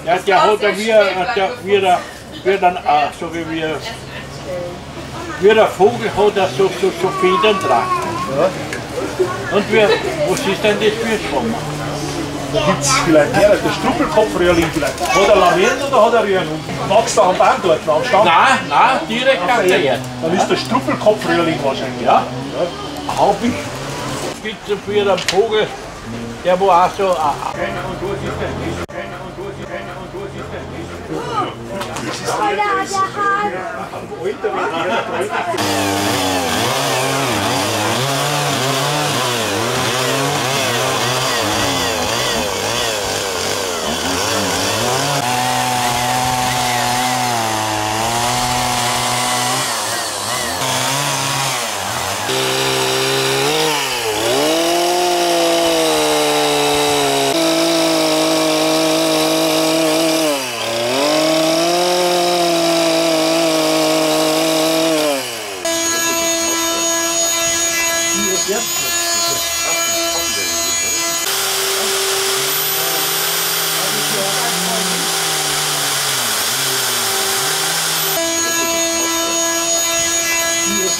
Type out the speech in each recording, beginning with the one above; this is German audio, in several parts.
Ja, der hat ja wie dann, so wie der Vogel hat er so Federn dran. Ja. Und was ist denn das für ein Schwammer? Da gibt es vielleicht mehr, der Struppelkopfröhrling vielleicht. Hat er Lamellen oder hat er Röhren? Magst du am Baum dort am Stamm? Nein, direkt auf der Erde. Dann ist der Struppelkopfröhrling wahrscheinlich. Ja, hab ich. Es gibt so für einen Vogel, der wo auch so...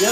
Ja.